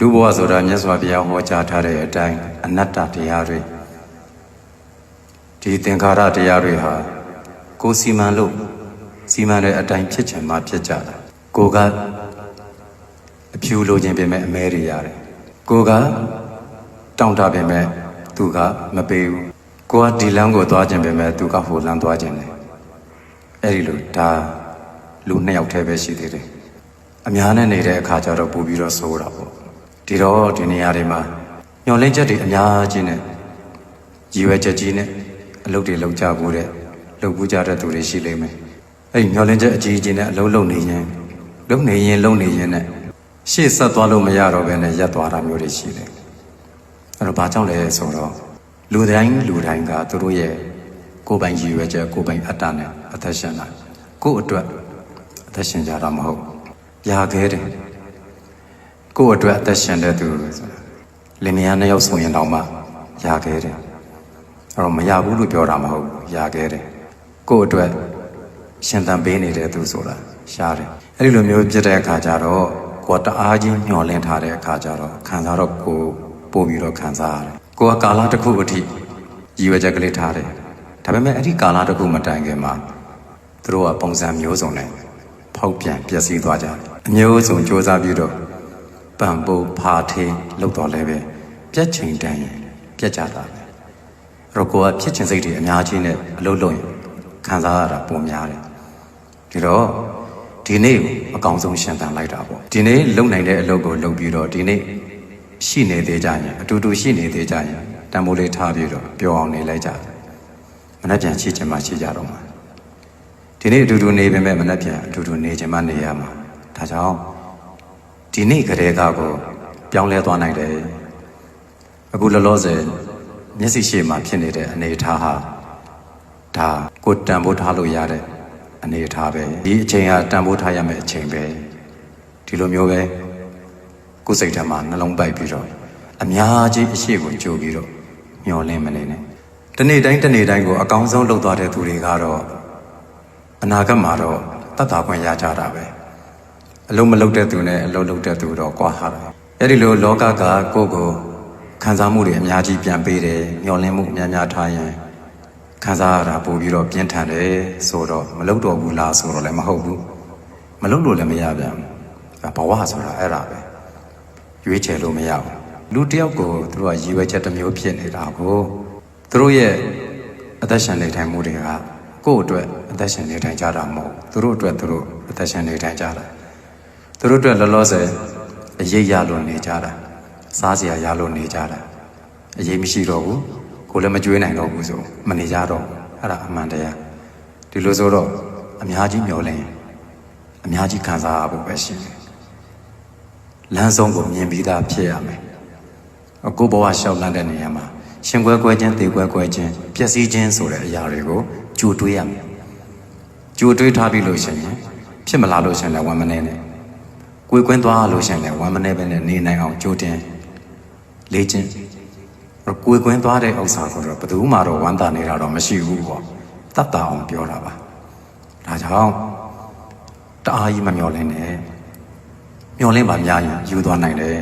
လူဘဝဆိုတာမြတ်စွာဘုရားဟောကြားထားတဲ့အတိုင်းအနတ္တတရားတွေဒီသင်္ခါရတရားတွေဟာကိုယ်စီမံလို့စီမံတဲ့အတိုင်းဖြစ်ချင်မှဖြစ်ကြတာကိုယ်ကအဖြူလိုချင်ပေမဲ့အမဲတွေရတယ်ကိုယ်ကတောင့်တပေမဲ့သူကမပေးဘူးကိုယ်ကဒီလမ်းကိုသွားခြင်းပေမဲ့သူကဟိုလမ်းသွားခြင်းတယ်အဲ့ဒီလိုဒါလူနှစ်ယောက်တည်းပဲရှိသေးတယ်အများနဲ့နေတဲ့အခါကျတော့ပို့ပြီးတော့ဆိုးတာပေါ့ဒီတော့ဒီနေရာတွေမှာညှော်လင့်ချက်တွေအများကြီးနဲ့ရည်ရွယ်ချက်ကြီးနဲ့အလုပ်တွေလုပ်ကြဖို့တဲ့လုပ်ဖို့ကြတဲ့သူတွေရှိလိမ့်မယ်အဲ့ဒီညှော်လင့်ချက်အကြီးကြီးနဲ့အလုပ်လုပ်နေရင်လုပ်နေရင်နဲ့ရှေ့ဆက်သွားလို့မရတော့ဘဲနဲ့ရပ်သွားတာမျိုးတွေရှိတယ်အဲ့တော့ဘာကြောင့်လဲဆိုတော့လူတိုင်းကသူတို့ရဲ့ကိုယ်ပိုင်ရည်ရွယ်ချက်ကိုယ်ပိုင်အတ္တနဲ့အသက်ရှင်တာကိုယ့်အတွက်အသက်ရှင်ကြတာမဟုတ်ရခဲ့တယ်ကိုယ့်အတွက်အသက်ရှင်တဲ့သူဆိုတာလင်မယားနှစ်ယောက်ဆိုရင်တောင်မှရခဲ့တယ်အဲ့တော့မရဘူးလို့ပြောတာမဟုတ်ရခဲ့တယ်ကိုယ့်အတွက်ရှင်သန်ပေးနေတဲ့သူဆိုတာရှားတယ်အဲ့ဒီလိုမျိုးဖြစ်တဲ့အခါကျတော့ကိုယ်တအားကြီးညှော်လင့်ထားတဲ့အခါကျတော့ခံစားတော့ကိုပို့ပြီးတော့ခံစားရတယ်ကိုယ်ကကာလတစ်ခုအထိရည်ရွယ်ချက်ကလေးထားတယ်ဒါပေမဲ့အဲ့ဒီကာလတစ်ခုမတိုင်ခင်မှာသူတို့ကပုံစံမျိုးစုံနဲ့ဖောက်ပြန်ပျက်စီးသွားကြတယ်အမျိုးစုံစူးစမ်းပြီးတော့ပံပိုးဖာထေးလောက်တော့လည်းပဲပြက်ချိန်တန်ရင်ပြက်ကြတာပဲအဲ့တော့ကိုယ်ကဖြစ်ချင်စိတ်တွေအများကြီးနဲ့အလုပ်လုပ်ရင်ခံစားရတာပုံများတယ်ဒီတော့ဒီနေ့အကောင်ဆုံးရှင်သန်လိုက်တာပေါ့ဒီနေ့လုံနိုင်တဲ့အလုပ်ကိုလုပ်ပြီးတော့ဒီနေ့ရှိနေသေးကြရင်အတူတူရှိနေသေးကြရင်တန်ဖိုးလေးထားပြီးတော့ပျော်အောင်နေလိုက်ကြတယ်မနှက်ပြန်ရှိချင်မှရှိကြတော့မှာဒီနေ့အတူတူနေပေမဲ့မနှက်ပြန်အတူတူနေချင်မှနေရမှာဒါကြောင့်ဒီနေ့ကလေးကိုပြောင်းလဲသွားနိုင်တယ်အခုလောလောဆယ်မျက်စိရှိမှဖြစ်နေတဲ့အနေအထားဟာဒါကိုတန်ဖိုးထားလို့ရတဲ့အနေအထားပဲဒီအချိန်ဟာတန်ဖိုးထားရမယ့်အချိန်ပဲဒီလိုမျိုးပဲကိုယ်စိတ်ထဲမှာနှလုံးပိုက်ပြီးတော့အများကြီးအရှိကိုကြိုပြီးတော့မျောလင်းမနေနဲ့တနေ့တိုင်းကိုအကောင်းဆုံးလုပ်သွားတဲ့သူတွေကတော့အနာဂတ်မှာတော့တတ်တာခွင့်ရကြတာပဲအလုံးမလုပ်တဲ့သူနဲ့အလုံးလုပ်တဲ့သူတော့ကွာဟာတယ်အဲ့ဒီလိုလောကကကိုယ့်ကိုခံစားမှုတွေအများကြီးပြန်ပေးတယ်မျောလင်းမှုအများထားရင်ခံစားရတာပို့ပြီးတော့ပြင်းထန်တယ်ဆိုတော့မလုပ်တော့ဘူးလားဆိုတော့လည်းမဟုတ်ဘူးမလုပ်လို့လည်းမရပြန်ဘဝဆိုတာအဲ့ဒါပဲရွေးချယ်လို့မရဘူးလူတယောက်ကိုသူတို့ကရည်ရွယ်ချက်တစ်မျိုးဖြစ်နေတာကိုသူတို့ရဲ့အသက်ရှင်နေထိုင်မှုတွေကကိုယ့်အတွက်အသက်ရှင်နေထိုင်ကြတာမဟုတ်သူတို့အတွက်သူတို့အသက်ရှင်နေထိုင်ကြတာသူတို့အတွက်လောလောဆယ်အရေးရလို့နေကြတာစားစရာရလို့နေကြတာအရေးမရှိတော့ဘူးကိုလည်းမကြွေးနိုင်တော့ဘူးဆိုမနေကြတော့အဲ့ဒါအမှန်တရားဒီလိုဆိုတော့အများကြီးမျောလင်းအများကြီးခံစားရဖို့ပဲရှိတယ်လမ်းဆုံးကိုမြင်ပြီးသားဖြစ်ရမယ်ကိုဘဝရှောက်လန်းတဲ့နေရာမှာရှင်ကွဲခြင်းသေကွဲခြင်းပျက်စီးခြင်းဆိုတဲ့အရာတွေကိုကြိုတွေးရမယ်ကြိုတွေးထားပြီးလို့ရှိရင်ဖြစ်မလာလို့ရှိရင်လည်းဝမ်းမနေနဲ့ကိုယ်ကွင်းသွားလို့ရှိရင်လည်းဝမ်းမနေပဲနဲ့နေနိုင်အောင်ကြိုတင်လေ့ကျင့်ကိုယ်ကွင်းသွားတဲ့ဥစ္စာကိုတော့ဘယ်သူမှတော့ဝမ်းသာနေတာတော့မရှိဘူးပေါ့တတ်တာအောင်ပြောတာပါဒါကြောင့်တအားကြီးမမျောလင်းနဲ့မျောလင်းပါများရင်ယူသွားနိုင်တယ်